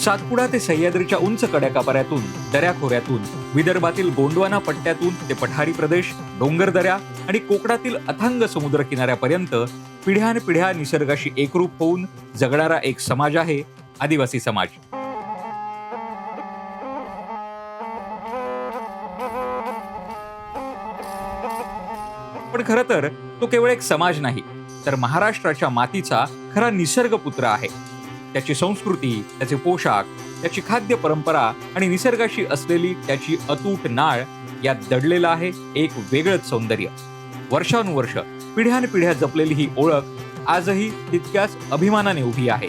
सातपुडा ते सह्याद्रीच्या उंच कड्याकापर्यातून, दऱ्याखोऱ्यातून, विदर्भातील गोंडवाना पट्ट्यातून ते पठारी प्रदेश, डोंगरदऱ्या आणि कोकणातील अथांग समुद्र किनाऱ्यापर्यंत पिढ्यानपिढ्या निसर्गाशी एकरूप होऊन जगणारा एक समाज आहे आदिवासी समाज. पण खरं तर तो केवळ एक समाज नाही, तर महाराष्ट्राच्या मातीचा खरा निसर्गपुत्र आहे. त्याची संस्कृती, त्याचे पोशाख, त्याची खाद्य परंपरा आणि निसर्गाशी असलेली त्याची अतूट नाळ यात दडलेलं आहे एक वेगळंच सौंदर्य. वर्षानुवर्ष पिढ्यानपिढ्या जपलेली ही ओळख आजही तितक्याच अभिमानाने उभी आहे.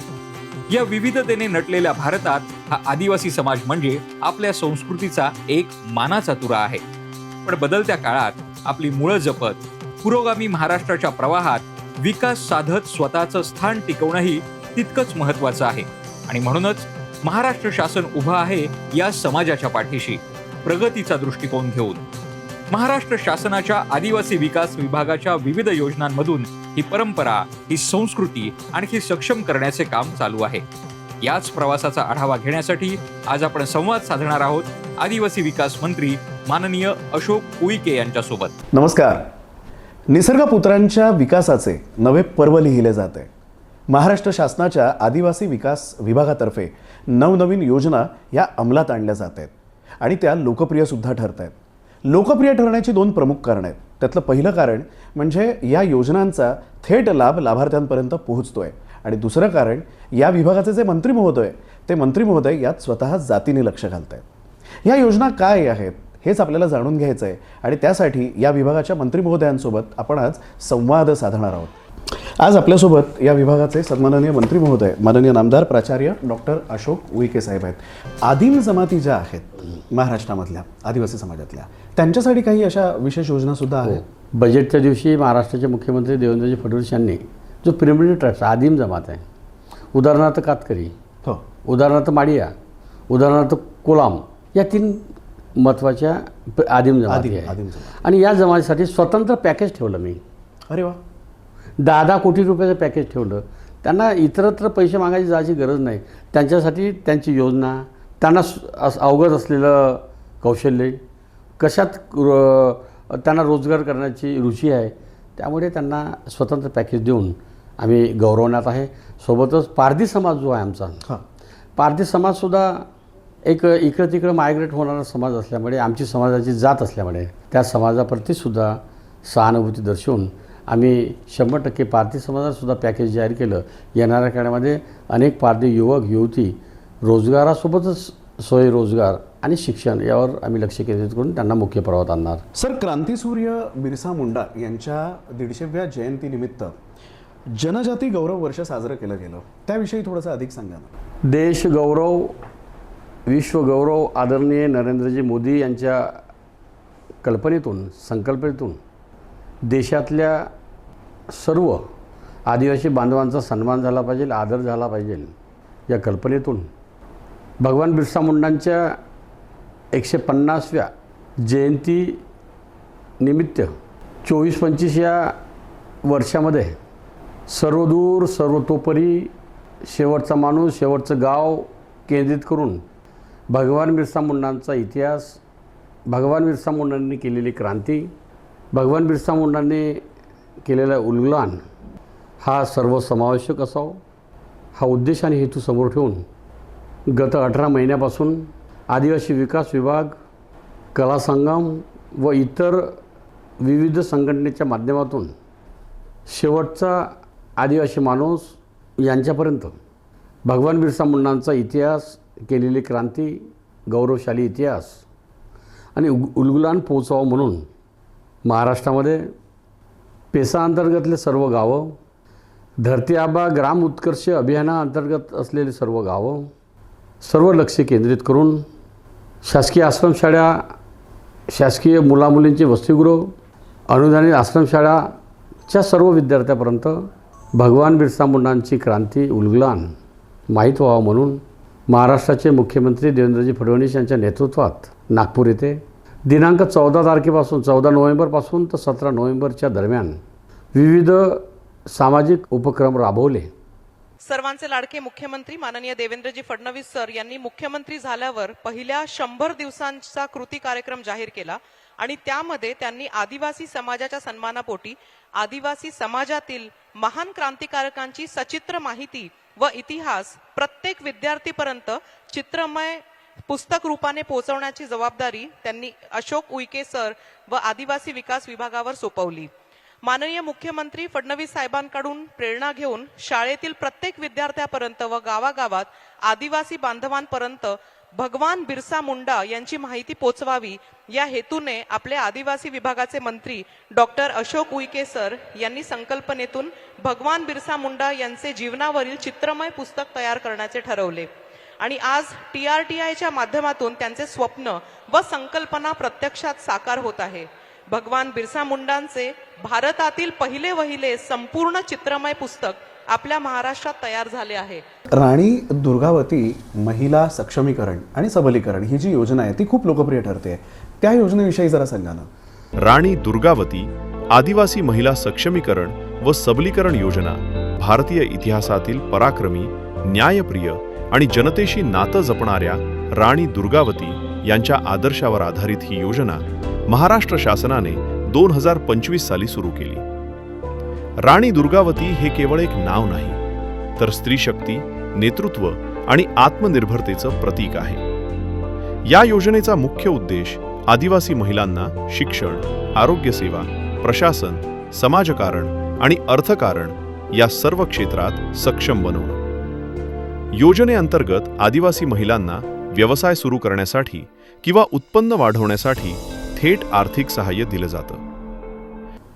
या विविधतेने नटलेल्या भारतात हा आदिवासी समाज म्हणजे आपल्या संस्कृतीचा एक मानाचा तुरा आहे. पण बदलत्या काळात आपली मुळं जपत पुरोगामी महाराष्ट्राच्या प्रवाहात विकास साधत स्वतःचं स्थान टिकवणंही तितकंच महत्वाचं आहे. आणि म्हणूनच महाराष्ट्र शासन उभं आहे या समाजाच्या पाठीशी प्रगतीचा दृष्टिकोन घेऊन. महाराष्ट्र शासनाच्या आदिवासी विकास विभागाच्या विविध योजनांमधून ही परंपरा, ही संस्कृती आणखी सक्षम करण्याचे काम चालू आहे. याच प्रवासाचा आढावा घेण्यासाठी आज आपण संवाद साधणार आहोत आदिवासी विकास मंत्री माननीय अशोक उईके यांच्यासोबत. नमस्कार. निसर्गपुत्रांच्या विकासाचे नवे पर्व लिहिले जाते. महाराष्ट्र शासनाच्या आदिवासी विकास विभागातर्फे नवनवीन योजना या अंमलात आणल्या जात आहेत आणि त्या लोकप्रिय सुद्धा ठरत आहेत. लोकप्रिय ठरण्याची दोन प्रमुख कारणं आहेत. त्यातलं पहिलं कारण म्हणजे या योजनांचा थेट लाभ लाभार्थ्यांपर्यंत पोहोचतोय आणि दुसरं कारण या विभागाचे जे मंत्री महोदय यात स्वतः जातीने लक्ष घालत आहेत. या योजना काय आहेत हेच आपल्याला जाणून घ्यायचं आहे आणि त्यासाठी या विभागाच्या मंत्री महोदयांसोबत आपण आज संवाद साधणार आहोत. आज आपल्यासोबत या विभागाचे सन्माननीय मंत्री महोदय माननीय नामदार प्राचार्य डॉक्टर अशोक उईके साहेब आहेत. आदिम जमाती ज्या आहेत महाराष्ट्रामधल्या आदिवासी समाजातल्या त्यांच्यासाठी काही अशा विशेष योजना सुद्धा आहेत. बजेटच्या दिवशी महाराष्ट्राचे मुख्यमंत्री देवेंद्रजी फडणवीस यांनी जो पिरमिड ट्रस्ट आदिम जमात आहे, उदाहरणार्थ कातकरी, उदाहरणार्थ माडिया, उदाहरणार्थ कोलाम, या तीन महत्त्वाच्या आदिम जमाती आहे. आणि या जमातीसाठी स्वतंत्र पॅकेज ठेवलं मी. अरे वा. 10 कोटी रुपयाचं पॅकेज ठेवलं. त्यांना इतरत्र पैसे मागायची जायची गरज नाही. त्यांच्यासाठी त्यांची योजना, त्यांना अवगत असलेलं कौशल्य, कशात त्यांना रोजगार करण्याची रुची आहे, त्यामुळे त्यांना स्वतंत्र पॅकेज देऊन आम्ही गौरवण्यात आहे. सोबतच पारधी समाज जो आहे आमचा, पारधी समाजसुद्धा एक इकडं तिकडं मायग्रेट होणारा समाज असल्यामुळे, आमची समाजाची जात असल्यामुळे त्या समाजाप्रतीसुद्धा सहानुभूती दर्शवून आम्ही 100% पारधी समाजासुद्धा पॅकेज जाहीर केलं. येणाऱ्या काळामध्ये अनेक पारधी युवक युवती रोजगारासोबतच स्वयंरोजगार आणि शिक्षण यावर आम्ही लक्ष केंद्रित करून त्यांना मुख्य प्रवाहात आणणार. सर, क्रांतीसूर्य बिरसा मुंडा यांच्या 150व्या जयंतीनिमित्त जनजाती गौरव वर्ष साजरं केलं गेलं, त्याविषयी थोडंसं अधिक सांगा ना. देश गौरव, विश्व गौरव आदरणीय नरेंद्रजी मोदी यांच्या कल्पनेतून, संकल्पनेतून देशातल्या सर्व आदिवासी बांधवांचा सन्मान झाला पाहिजे, आदर झाला पाहिजे, या कल्पनेतून भगवान बिरसा मुंडांच्या 150व्या जयंतीनिमित्त 24-25 या वर्षामध्ये सर्वदूर सर्वतोपरी शेवटचा माणूस, शेवटचं गाव केंद्रित करून भगवान बिरसा मुंडांचा इतिहास, भगवान बिरसा मुंडांनी केलेली क्रांती, भगवान बिरसा मुंडांनी केलेला उल्गलान हा सर्वसमावेशक असावा, हा उद्देश आणि हेतू समोर ठेवून गत 18 महिन्यापासून आदिवासी विकास विभाग, कला संगम व इतर विविध संघटनेच्या माध्यमातून शेवटचा आदिवासी माणूस यांच्यापर्यंत भगवान बिरसा मुंडांचा इतिहास, केलेली क्रांती, गौरवशाली इतिहास आणि उल्गुलान पोहोचावं म्हणून महाराष्ट्रामध्ये पेसा अंतर्गतले सर्व गावं, धरती आबा ग्राम उत्कर्ष अभियानाअंतर्गत असलेली सर्व गावं, सर्व लक्ष केंद्रित करून शासकीय आश्रमशाळा, शासकीय मुलामुलींचे वसतिगृह, अनुदानित आश्रमशाळाच्या सर्व विद्यार्थ्यापर्यंत भगवान बिरसा मुंडांची क्रांती, उल्गलान माहीत व्हावं म्हणून महाराष्ट्राचे मुख्यमंत्री देवेंद्रजी फडणवीस यांच्या नेतृत्वात नागपूर येथे दिनांक 14 नोव्हेंबरपासून तर 17 नोव्हेंबरच्या दरम्यान विविध सामाजिक उपक्रम राबवले. सर्वांचे लाडके मुख्यमंत्री माननीय देवेंद्रजी फडणवीस सर यांनी मुख्यमंत्री झाल्यावर पहिल्या 100 दिवसांचा कृती कार्यक्रम जाहीर केला आणि त्यामध्ये त्यांनी आदिवासी समाजाच्या सन्मानापोटी आदिवासी समाजातील महान क्रांतिकारकांची सचित्र माहिती व इतिहास प्रत्येक विद्यार्थीपर्यंत चित्रमय पुस्तक रूपाने पोहोचवण्याची जबाबदारी त्यांनी अशोक उईके सर व आदिवासी विकास विभागावर सोपवली. माननीय मुख्यमंत्री फडणवीस साहेबांकडून प्रेरणा घेऊन शाळेतील प्रत्येक विद्यार्थ्यापर्यंत व गावागावात आदिवासी बांधवांपर्यंत भगवान बिरसा मुंडा यांची माहिती पोचवावी या हेतूने आपले आदिवासी विभागाचे मंत्री डॉक्टर अशोक उईके सर यांनी संकल्पनेतून भगवान बिरसा मुंडा यांचे जीवनावरील चित्रमय पुस्तक तयार करण्याचे ठरवले आणि आज TRTIच्या माध्यमातून त्यांचे स्वप्न व संकल्पना प्रत्यक्षात साकार होत आहे. भगवान बिरसा मुंडांचे भारतातील पहिले संपूर्ण चित्रमय पुस्तक आपल्या महाराष्ट्रात तयार झाले आहे. राणी दुर्गावती महिला सक्षमीकरण आणि सबलीकरण ही जी योजना आहे ती खूप लोकप्रिय ठरते. त्या योजनेविषयी जरा सांगा ना. राणी दुर्गावती आदिवासी महिला सक्षमीकरण व सबलीकरण योजना भारतीय इतिहासातील पराक्रमी, न्यायप्रिय आणि जनतेशी नातं जपणाऱ्या राणी दुर्गावती यांच्या आदर्शावर आधारित ही योजना महाराष्ट्र शासनाने 2025 साली सुरू केली. राणी दुर्गावती हे केवळ एक नाव नाही, तर स्त्री शक्ती, नेतृत्व आणि आत्मनिर्भरतेचं प्रतीक आहे. या योजनेचा मुख्य उद्देश आदिवासी महिलांना शिक्षण, आरोग्य सेवा, प्रशासन, समाजकारण आणि अर्थकारण या सर्व क्षेत्रात सक्षम बनवणं. योजनेअंतर्गत आदिवासी महिलांना व्यवसाय सुरू करण्यासाठी किंवा उत्पन्न वाढवण्यासाठी थेट आर्थिक सहाय्य दिलं जातं.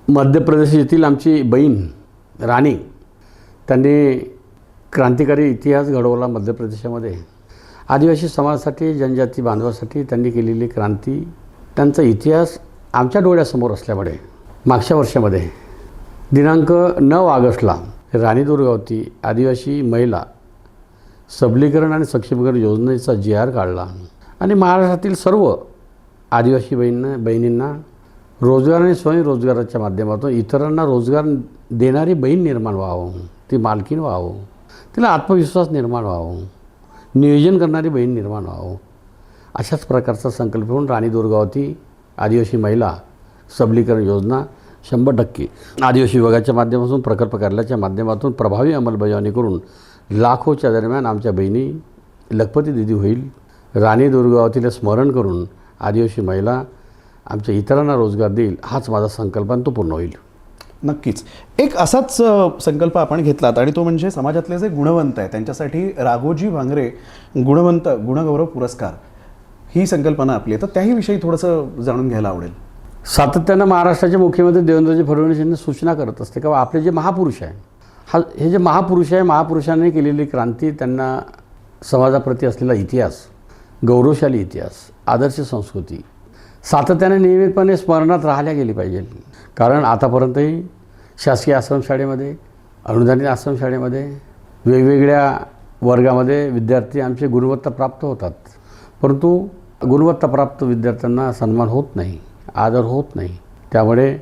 मध्य प्रदेश येथील आमची बहीण राणी, त्यांनी क्रांतिकारी इतिहास घडवला मध्य प्रदेशामध्ये. आदिवासी समाजासाठी, जनजाती बांधवासाठी त्यांनी केलेली क्रांती, त्यांचा इतिहास आमच्या डोळ्यासमोर असल्यामुळे मागच्या वर्षामध्ये दिनांक 9 ऑगस्टला राणी दुर्गावती आदिवासी महिला सबलीकरण आणि सक्षमीकरण योजनेचा GR काढला आणि महाराष्ट्रातील सर्व आदिवासी बहिणींना रोजगार आणि स्वयंरोजगाराच्या माध्यमातून इतरांना रोजगार देणारी बहीण निर्माण व्हावं, ती मालकीण व्हावं, तिला आत्मविश्वास निर्माण व्हावं, नियोजन करणारी बहीण निर्माण व्हावं, अशाच प्रकारचा संकल्प घेऊन राणी दुर्गावती आदिवासी महिला सबलीकरण योजना 100% आदिवासी विभागाच्या माध्यमातून, प्रकल्प कार्यालयाच्या माध्यमातून प्रभावी अंमलबजावणी करून लाखोच्या दरम्यान आमच्या बहिणी लखपती दिदी होईल. राणी दुर्गावतीला स्मरण करून आदिवासी महिला आमच्या इतरांना रोजगार देईल, हाच माझा संकल्प आणि तो पूर्ण होईल. नक्कीच. एक असाच संकल्प आपण घेतलात आणि तो म्हणजे समाजातले जे गुणवंत आहे त्यांच्यासाठी राघोजी भांगरे गुणगौरव पुरस्कार ही संकल्पना आपली आहे, तर त्याही विषयी थोडंसं जाणून घ्यायला आवडेल. सातत्यानं महाराष्ट्राचे मुख्यमंत्री देवेंद्रजी फडणवीस यांनी सूचना करत असते का आपले जे महापुरुष आहे, हे जे महापुरुष आहे, महापुरुषांनी केलेली क्रांती, त्यांना समाजाप्रती असलेला इतिहास, गौरवशाली इतिहास, आदर्श संस्कृती सातत्याने नियमितपणे स्मरणात राहिल्या गेली पाहिजे. कारण आतापर्यंतही शासकीय आश्रमशाळेमध्ये, अनुदानित आश्रमशाळेमध्ये वेगवेगळ्या वर्गामध्ये विद्यार्थी आमचे गुणवत्ता प्राप्त होतात, परंतु गुणवत्ताप्राप्त विद्यार्थ्यांना सन्मान होत नाही, आदर होत नाही. त्यामुळे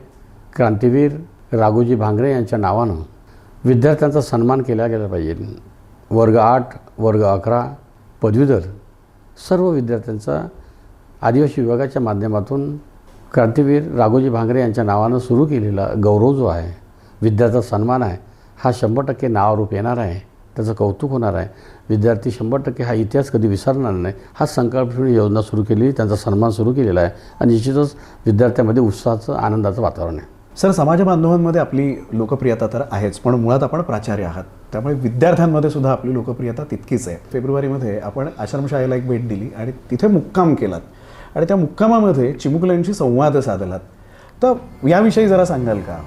क्रांतीवीर राघोजी भांगरे यांच्या नावानं विद्यार्थ्यांचा सन्मान केला गेला पाहिजे. वर्ग 8, वर्ग 11, पदवीधर सर्व विद्यार्थ्यांचा आदिवासी विभागाच्या माध्यमातून क्रांतीवीर राघोजी भांगरे यांच्या नावानं सुरू केलेला गौरव जो आहे, विद्यार्थ्याचा सन्मान आहे, हा 100% नावारूप येणार आहे, त्याचं कौतुक होणार आहे. विद्यार्थी 100% हा इतिहास कधी विसरणार नाही, हा संकल्प ठेवून योजना सुरू केली, त्यांचा सन्मान सुरू केलेला आहे आणि निश्चितच विद्यार्थ्यांमध्ये उत्साहाचं, आनंदाचं वातावरण आहे. सर, समाज बांधवांमध्ये आपली लोकप्रियता तर आहेच, पण मुळात आपण प्राचार्य आहात, त्यामुळे विद्यार्थ्यांमध्ये सुद्धा आपली लोकप्रियता तितकीच आहे. फेब्रुवारीमध्ये आपण आश्रमशाळेला एक भेट दिली आणि तिथे मुक्काम केलात आणि त्या मुक्कामामध्ये चिमुकल्यांशी संवाद साधलात, तर याविषयी जरा सांगाल का?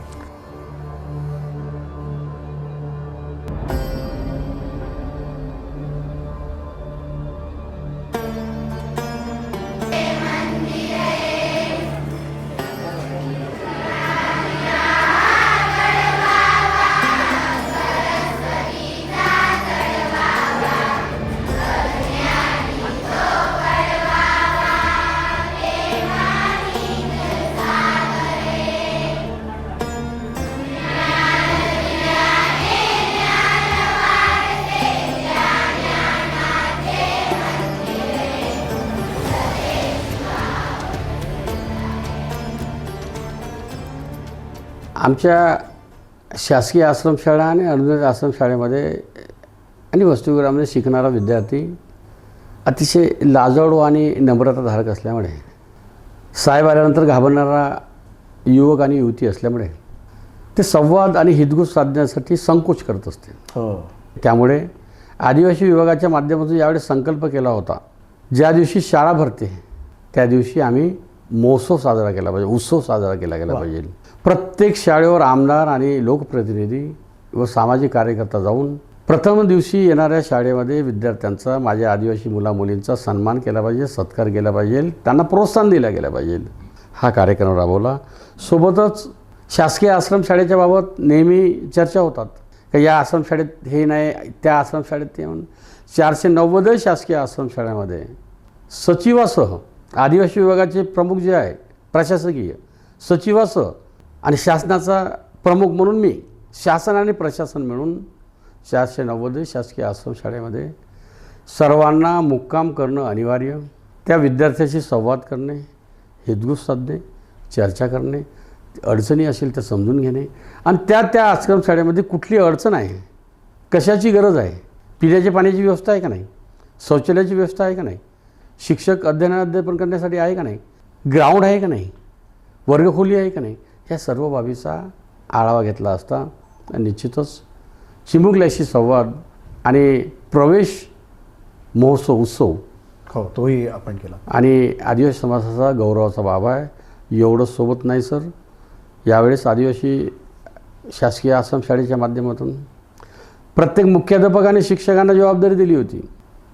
आमच्या शासकीय आश्रमशाळा आणि अनुदानित आश्रमशाळेमध्ये आणि वसतिगृहामध्ये शिकणारा विद्यार्थी अतिशय लाजाळू आणि नम्रताधारक असल्यामुळे, साहेब आल्यानंतर घाबरणारा युवक आणि युवती असल्यामुळे ते संवाद आणि हितगुज साधण्यासाठी संकोच करत असते. हो. त्यामुळे आदिवासी विभागाच्या माध्यमातून यावेळेस संकल्प केला होता, ज्या दिवशी शाळा भरते त्या दिवशी आम्ही महोत्सव साजरा केला पाहिजे, उत्सव साजरा केला गेला पाहिजे. प्रत्येक शाळेवर आमदार आणि लोकप्रतिनिधी व सामाजिक कार्यकर्ता जाऊन प्रथम दिवशी येणाऱ्या शाळेमध्ये विद्यार्थ्यांचा, माझ्या आदिवासी मुलामुलींचा सन्मान केला पाहिजे, सत्कार केला पाहिजे, त्यांना प्रोत्साहन दिलं गेलं पाहिजे. हा कार्यक्रम राबवला. सोबतच शासकीय आश्रमशाळेच्या बाबत नेहमी चर्चा होतात की या आश्रमशाळेत हे नाही, त्या आश्रमशाळेत ते म्हणून 490 शासकीय आश्रमशाळेमध्ये सचिवासह आदिवासी विभागाचे प्रमुख जे आहे, प्रशासकीय सचिवासह आणि शासनाचा प्रमुख म्हणून मी, शासन आणि प्रशासन मिळून 490 शासकीय आश्रमशाळेमध्ये सर्वांना मुक्काम करणं अनिवार्य, त्या विद्यार्थ्याशी संवाद करणे, हितगुज साधणे, चर्चा करणे, अडचणी असेल तर समजून घेणे आणि त्या आश्रमशाळेमध्ये कुठली अडचण आहे, कशाची गरज आहे, पिण्याच्या पाण्याची व्यवस्था आहे का नाही, शौचालयाची व्यवस्था आहे का नाही, शिक्षक अध्ययन करण्यासाठी आहे का नाही, ग्राउंड आहे का नाही, वर्गखोली आहे का नाही, ह्या सर्व बाबीचा आढावा घेतला असता निश्चितच चिमुकल्याशी संवाद आणि प्रवेश महोत्सव उत्सव हो, तोही आपण केला. आणि आदिवासी समाजाचा गौरवाचा बाब आहे. एवढंच सोबत नाही सर, यावेळेस आदिवासी शासकीय आश्रमशाळेच्या माध्यमातून प्रत्येक मुख्याध्यापक आणि शिक्षकांना जबाबदारी दिली होती.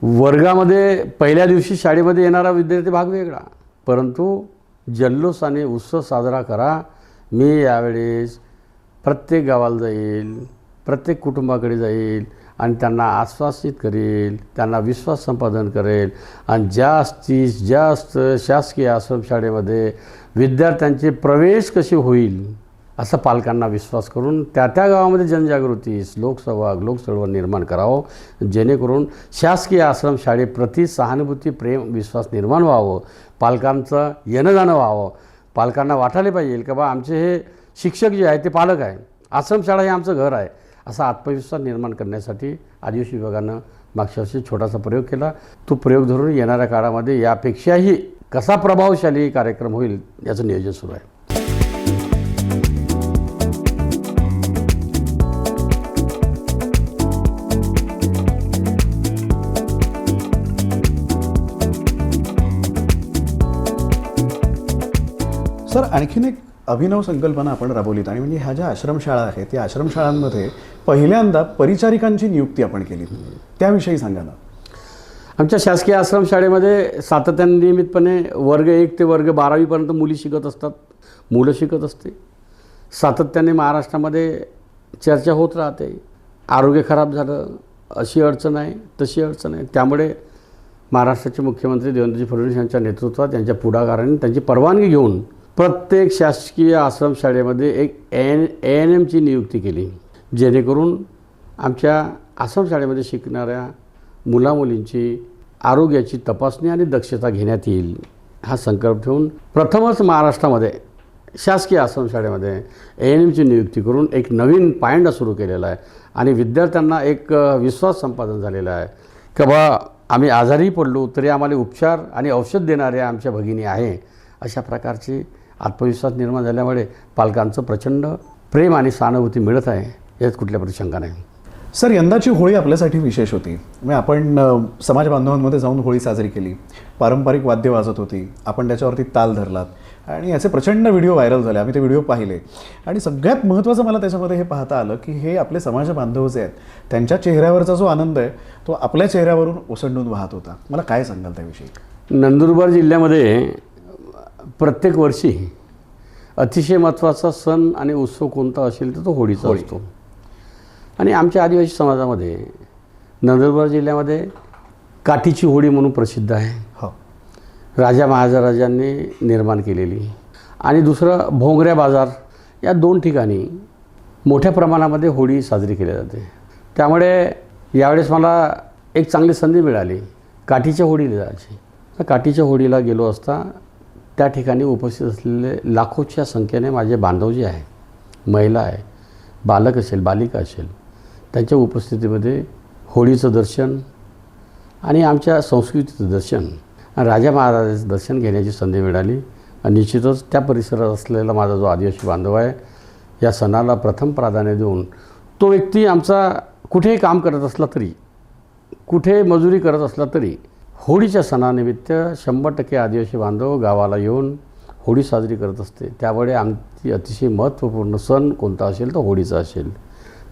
वर्गामध्ये पहिल्या दिवशी शाळेमध्ये येणारा विद्यार्थी भाग वेगळा, परंतु जल्लोष आणि उत्सव साजरा करा. मी यावेळेस प्रत्येक गावाला जाईल, प्रत्येक कुटुंबाकडे जाईल आणि त्यांना आश्वासित करेल, त्यांना विश्वास संपादन करेल आणि जास्तीत जास्त शासकीय आश्रमशाळेमध्ये विद्यार्थ्यांचे प्रवेश कसे होईल असं पालकांना विश्वास करून त्या गावामध्ये जनजागृती, लोकसंवाद, लोकचळवळ निर्माण करावं, जेणेकरून शासकीय आश्रमशाळेप्रती सहानुभूती, प्रेम, विश्वास निर्माण व्हावं, पालकांचं येणं जाणं व्हावं. पालकांना वाटायला पाहिजे की बा आमचे हे शिक्षक जे आहे ते पालक आहे, आश्रमशाळा हे आमचं घर आहे, असा आत्मविश्वास निर्माण करण्यासाठी आदिवासी विभागानं मागच्या वर्षी छोटासा प्रयोग केला. तो प्रयोग धरून येणाऱ्या काळामध्ये यापेक्षाही कसा प्रभावशाली कार्यक्रम होईल याचं नियोजन सुरू आहे. सर, आणखीन एक अभिनव संकल्पना आपण राबवलीत आणि म्हणजे ह्या ज्या आश्रमशाळा आहेत त्या आश्रमशाळांमध्ये पहिल्यांदा परिचारिकांची नियुक्ती आपण केली, त्याविषयी सांगा ना. आमच्या शासकीय आश्रमशाळेमध्ये सातत्याने नियमितपणे वर्ग 1 ते वर्ग 12वीपर्यंत मुली शिकत असतात, मुलं शिकत असते. सातत्याने महाराष्ट्रामध्ये चर्चा होत राहते, आरोग्य खराब झालं, अशी अडचण आहे, तशी अडचण आहे. त्यामुळे महाराष्ट्राचे मुख्यमंत्री देवेंद्रजी फडणवीस यांच्या नेतृत्वात, यांच्या पुढाकाराने, त्यांची परवानगी घेऊन प्रत्येक शासकीय आश्रमशाळेमध्ये एक ANMची नियुक्ती केली, जेणेकरून आमच्या आश्रमशाळेमध्ये शिकणाऱ्या मुलामुलींची आरोग्याची तपासणी आणि दक्षता घेण्यात येईल. हा संकल्प ठेवून प्रथमच महाराष्ट्रामध्ये शासकीय आश्रमशाळेमध्ये ANMची नियुक्ती करून एक नवीन पायंडा सुरू केलेला आहे आणि विद्यार्थ्यांना एक विश्वास संपादन झालेला आहे की बा आम्ही आजारी पडलो तरी आम्हाला उपचार आणि औषध देणाऱ्या आमच्या भगिनी आहे. अशा प्रकारची आत्मविश्वास निर्माण झाल्यामुळे पालकांचं प्रचंड प्रेम आणि सहानुभूती मिळत आहे, यात कुठल्या प्रकारची शंका नाही. सर, यंदाची होळी आपल्यासाठी विशेष होती. म्हणजे आपण समाज बांधवांमध्ये जाऊन होळी साजरी केली, पारंपरिक वाद्य वाजत होती, आपण त्याच्यावरती ताल धरलात आणि याचे प्रचंड व्हिडिओ व्हायरल झाले. आम्ही ते व्हिडिओ पाहिले आणि सगळ्यात महत्त्वाचं मला त्याच्यामध्ये हे पाहता आलं की हे आपले समाज बांधव जे आहेत त्यांच्या चेहऱ्यावरचा जो आनंद आहे तो आपल्या चेहऱ्यावरून ओसंडून वाहत होता. मला काय सांगाल त्याविषयी? नंदुरबार जिल्ह्यामध्ये प्रत्येक वर्षी अतिशय महत्त्वाचा सण आणि उत्सव कोणता असेल तर तो होळीचा असतो. आणि आमच्या आदिवासी समाजामध्ये नंदुरबार जिल्ह्यामध्ये काठीची होळी म्हणून प्रसिद्ध आहे. हो, राजा महाराजांनी निर्माण केलेली. आणि दुसरं भोंगऱ्या बाजार, या 2 ठिकाणी मोठ्या प्रमाणामध्ये होळी साजरी केली जाते. त्यामुळे यावेळेस मला एक चांगली संधी मिळाली काठीच्या होळीला जायची. तर काठीच्या होळीला गेलो असता त्या ठिकाणी उपस्थित असलेले लाखोच्या संख्येने माझे बांधव जे आहे, महिला आहे, बालक असेल, बालिका असेल, त्यांच्या उपस्थितीमध्ये होळीचं दर्शन आणि आमच्या संस्कृतीचं दर्शन आणि राजा महाराजाचं दर्शन घेण्याची संधी मिळाली. आणि निश्चितच त्या परिसरात असलेला माझा जो आदिवासी बांधव आहे, या सणाला प्रथम प्राधान्य देऊन तो व्यक्ती आमचा कुठेही काम करत असला तरी, कुठे मजुरी करत असला तरी, होळीच्या सणानिमित्त 100% आदिवासी बांधव गावाला येऊन होळी साजरी करत असते. त्यामुळे आमची अतिशय महत्त्वपूर्ण सण कोणता असेल तो होळीचा असेल.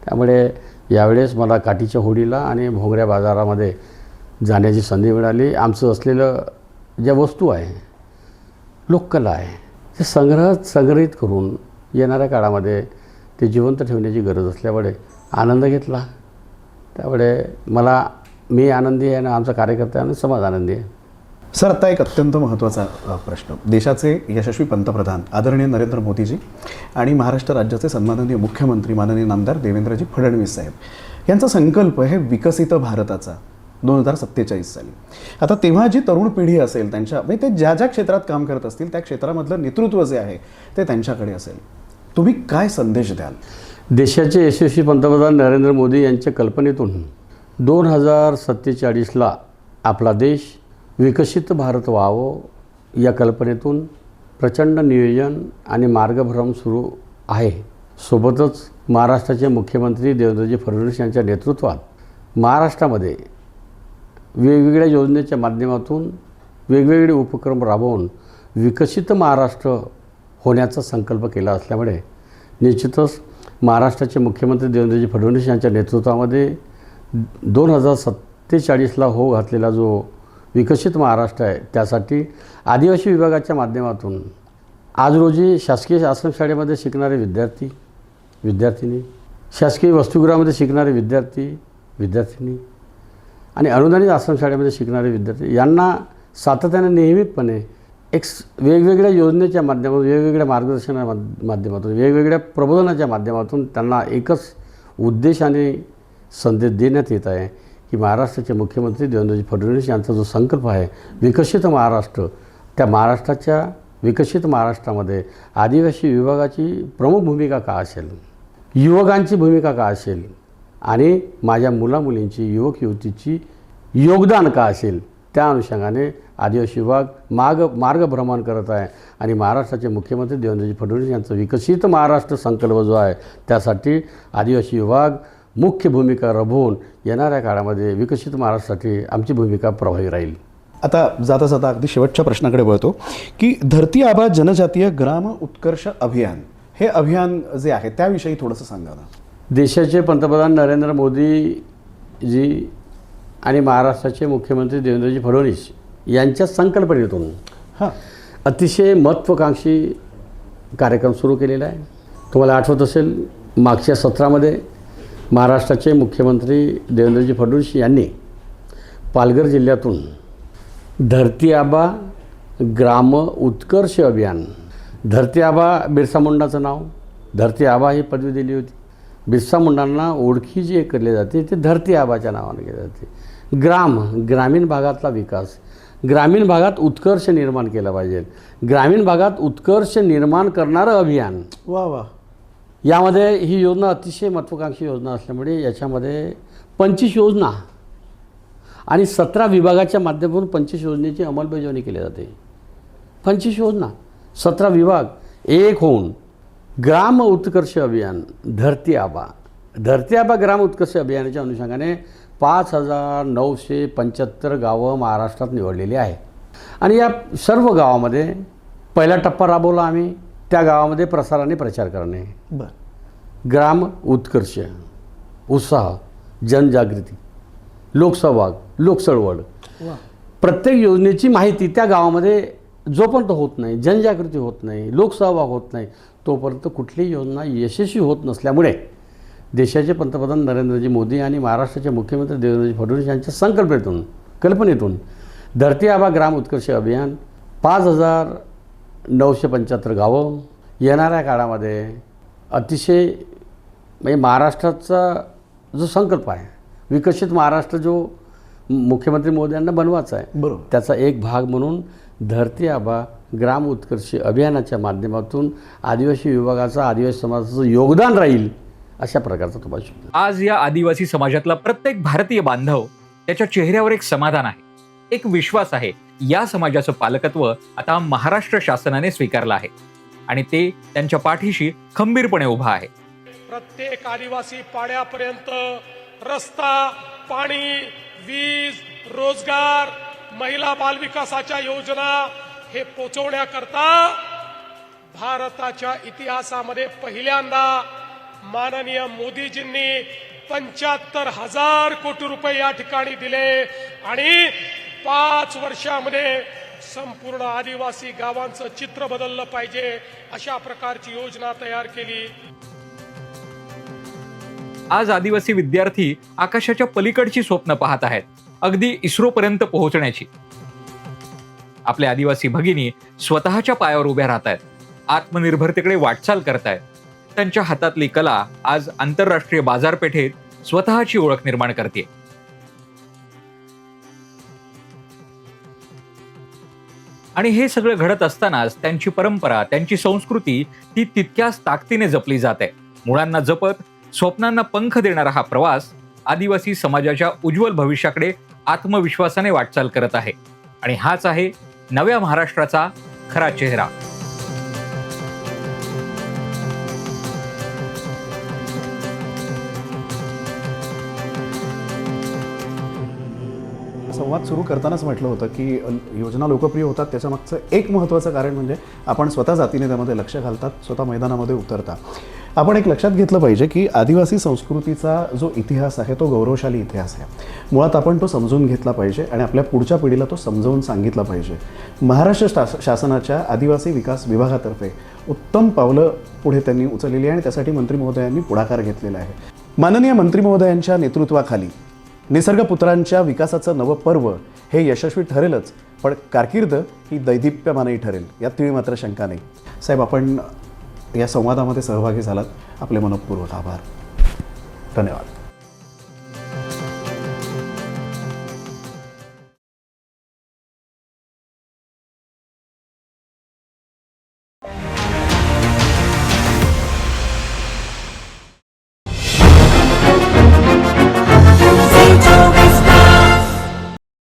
त्यामुळे यावेळेस मला काठीच्या होळीला आणि भोंगऱ्या बाजारामध्ये जाण्याची संधी मिळाली. आमचं असलेलं ज्या वस्तू आहे, लोककला आहे, ते संग्रहित करून येणाऱ्या काळामध्ये ते जिवंत ठेवण्याची गरज असल्यामुळे आनंद घेतला. त्यामुळे मी आनंदी आहे आणि आमचा कार्यकर्ता आणि समाज आनंदी आहे. सर, आता एक अत्यंत महत्त्वाचा प्रश्न. देशाचे यशस्वी पंतप्रधान आदरणीय नरेंद्र मोदीजी आणि महाराष्ट्र राज्याचे सन्माननीय मुख्यमंत्री माननीय नामदार देवेंद्रजी फडणवीस साहेब यांचा संकल्प आहे विकसित भारताचा 2047 साली. आता तेव्हा जी तरुण पिढी असेल त्यांच्या म्हणजे ते ज्या ज्या क्षेत्रात काम करत असतील त्या क्षेत्रामधलं नेतृत्व जे आहे ते त्यांच्याकडे असेल. तुम्ही काय संदेश द्याल? देशाचे यशस्वी पंतप्रधान नरेंद्र मोदी यांच्या कल्पनेतून 2047ला आपला देश विकसित भारत व्हावं या कल्पनेतून प्रचंड नियोजन आणि मार्गभ्रम सुरू आहे. सोबतच महाराष्ट्राचे मुख्यमंत्री देवेंद्रजी फडणवीस यांच्या नेतृत्वात महाराष्ट्रामध्ये वेगवेगळ्या योजनेच्या माध्यमातून वेगवेगळे उपक्रम राबवून विकसित महाराष्ट्र होण्याचा संकल्प केला असल्यामुळे निश्चितच महाराष्ट्राचे मुख्यमंत्री देवेंद्रजी फडणवीस यांच्या नेतृत्वामध्ये 2047ला घातलेला जो विकसित महाराष्ट्र आहे त्यासाठी आदिवासी विभागाच्या माध्यमातून आज रोजी शासकीय आश्रमशाळेमध्ये शिकणारे विद्यार्थी, शासकीय वसतिगृहामध्ये शिकणारे विद्यार्थी आणि अनुदानित आश्रमशाळेमध्ये शिकणारे विद्यार्थी यांना सातत्याने नियमितपणे वेगवेगळ्या योजनेच्या माध्यमातून, वेगवेगळ्या मार्गदर्शनाच्या माध्यमातून, वेगवेगळ्या प्रबोधनाच्या माध्यमातून त्यांना एकच उद्देश आणि संदेश देण्यात येत आहे की महाराष्ट्राचे मुख्यमंत्री देवेंद्रजी फडणवीस यांचा जो संकल्प आहे विकसित महाराष्ट्र, त्या विकसित महाराष्ट्रामध्ये आदिवासी विभागाची प्रमुख भूमिका का असेल, युवकांची भूमिका का असेल आणि माझ्या मुलामुलींची, युवक युवतीची योगदान का असेल, त्या अनुषंगाने आदिवासी विभाग मार्गभ्रमण करत आहे. आणि महाराष्ट्राचे मुख्यमंत्री देवेंद्रजी फडणवीस यांचा विकसित महाराष्ट्र संकल्प जो आहे त्यासाठी आदिवासी विभाग मुख्य भूमिका राबवून येणाऱ्या काळामध्ये विकसित महाराष्ट्रासाठी आमची भूमिका प्रभावी राहील. आता जाता जाता अगदी शेवटच्या प्रश्नाकडे वळतो की धरती आबा जनजातीय ग्राम उत्कर्ष अभियान, हे अभियान जे आहे त्याविषयी थोडंसं सांगा ना. देशाचे पंतप्रधान नरेंद्र मोदीजी आणि महाराष्ट्राचे मुख्यमंत्री देवेंद्रजी फडणवीस यांच्या संकल्पनेतून अतिशय महत्त्वाकांक्षी कार्यक्रम सुरू केलेला आहे. तुम्हाला आठवत असेल, मागच्या सत्रामध्ये महाराष्ट्राचे मुख्यमंत्री देवेंद्रजी फडणवीस यांनी पालघर जिल्ह्यातून धरती आबा ग्राम उत्कर्ष अभियान, धरती आबा बिरसा मुंडाचं नाव, धरती आबा ही पदवी दिली होती. बिरसा मुंडांना ओळखी जी केली जाते ते धरती आबाच्या नावाने केली जाते. ग्रामीण भागातला विकास, ग्रामीण भागात उत्कर्ष निर्माण केला पाहिजे, ग्रामीण भागात उत्कर्ष निर्माण करणारं अभियान. वा. यामध्ये ही योजना अतिशय महत्त्वाकांक्षी योजना असल्यामुळे याच्यामध्ये 25 योजना आणि 17 विभागाच्या माध्यमातून 25 योजनेची अंमलबजावणी केली जाते. 25 योजना, 17 विभाग एक होऊन ग्राम उत्कर्ष अभियान धरती आबा ग्राम उत्कर्ष अभियानाच्या अनुषंगाने 5,975 गावं महाराष्ट्रात निवडलेली आहे. आणि या सर्व गावामध्ये पहिला टप्पा राबवला आम्ही. त्या गावामध्ये प्रसाराने प्रचार करणे, ग्राम उत्कर्ष, उत्साह, जनजागृती, लोकसहभाग, लोकचळवळ, प्रत्येक योजनेची माहिती त्या गावामध्ये जोपर्यंत होत नाही, जनजागृती होत नाही, लोकसहभाग होत नाही, तोपर्यंत कुठलीही योजना यशस्वी होत नसल्यामुळे देशाचे पंतप्रधान नरेंद्रजी मोदी आणि महाराष्ट्राचे मुख्यमंत्री देवेंद्रजी फडणवीस यांच्या कल्पनेतून धरती आबा ग्राम उत्कर्ष अभियान 5,975 गावं येणाऱ्या काळामध्ये अतिशय म्हणजे महाराष्ट्राचा जो संकल्प आहे विकसित महाराष्ट्र जो मुख्यमंत्री महोदयांना बनवायचा आहे. बरोबर. त्याचा एक भाग म्हणून धरती आबा ग्राम उत्कर्ष अभियानाच्या माध्यमातून आदिवासी विभागाचा आदिवासी समाजाचं योगदान राहील अशा प्रकारचा तो भाषण. आज या आदिवासी समाजातला प्रत्येक भारतीय बांधव त्याच्या चेहऱ्यावर एक समाधान आहे, एक विश्वास आहे. या समाजाचं पालकत्व आता महाराष्ट्र शासनाने स्वीकारलं आहे आणि ते त्यांच्या पाठीशी खंबीरपणे उभा आहे. प्रत्येक आदिवासी पाड्यापर्यंत रस्ता, पाणी, वीज, रोजगार, महिला बालविकासाच्या योजना हे पोचवण्याकरता भारताच्या इतिहासामध्ये पहिल्यांदा माननीय मोदीजींनी 75,000 कोटी रुपये या ठिकाणी दिले आणि 5 वर्षामध्ये संपूर्ण आदिवासी गावांचं चित्र बदललं पाहिजे अशा प्रकारची योजना तयार केली. आज आदिवासी विद्यार्थी आकाशाच्या पलीकडची स्वप्न पाहत आहेत, अगदी इस्रो पर्यंत पोहोचण्याची. आपल्या आदिवासी भगिनी स्वतःच्या पायावर उभ्या राहत आहेत, आत्मनिर्भरतेकडे वाटचाल करतायत. त्यांच्या हातातली कला आज आंतरराष्ट्रीय बाजारपेठेत स्वतःची ओळख निर्माण करते. आणि हे सगळं घडत असतानाच त्यांची परंपरा, त्यांची संस्कृती ही तितक्याच ताकदीने जपली जाते. मुळांना जपत स्वप्नांना पंख देणारा हा प्रवास आदिवासी समाजाच्या उज्ज्वल भविष्याकडे आत्मविश्वासाने वाटचाल करत आहे. आणि हाच आहे नव्या महाराष्ट्राचा खरा चेहरा. संवाद सुरू करतानाच म्हटलं होतं की योजना लोकप्रिय होतात त्याच्यामागचं एक महत्त्वाचं कारण म्हणजे आपण स्वतः जातीने त्यामध्ये लक्ष घालतात, स्वतः मैदानामध्ये उतरता. आपण एक लक्षात घेतलं पाहिजे की आदिवासी संस्कृतीचा जो इतिहास आहे तो गौरवशाली इतिहास आहे. मुळात आपण तो समजून घेतला पाहिजे आणि आपल्या पुढच्या पिढीला तो समजावून सांगितला पाहिजे. महाराष्ट्र शासनाच्या आदिवासी विकास विभागातर्फे उत्तम पावलं पुढे त्यांनी उचललेली आहे आणि त्यासाठी मंत्री महोदयांनी पुढाकार घेतलेला आहे. माननीय मंत्री महोदयांच्या नेतृत्वाखाली निसर्गपुत्रांच्या विकासाचं नवं पर्व हे यशस्वी ठरेलच, पण कारकीर्द ही दैदिप्यमानही ठरेल यात तिळी मात्र शंका नाही. साहेब, आपण या संवादामध्ये सहभागी झालात, आपले मनपूर्वक आभार. धन्यवाद.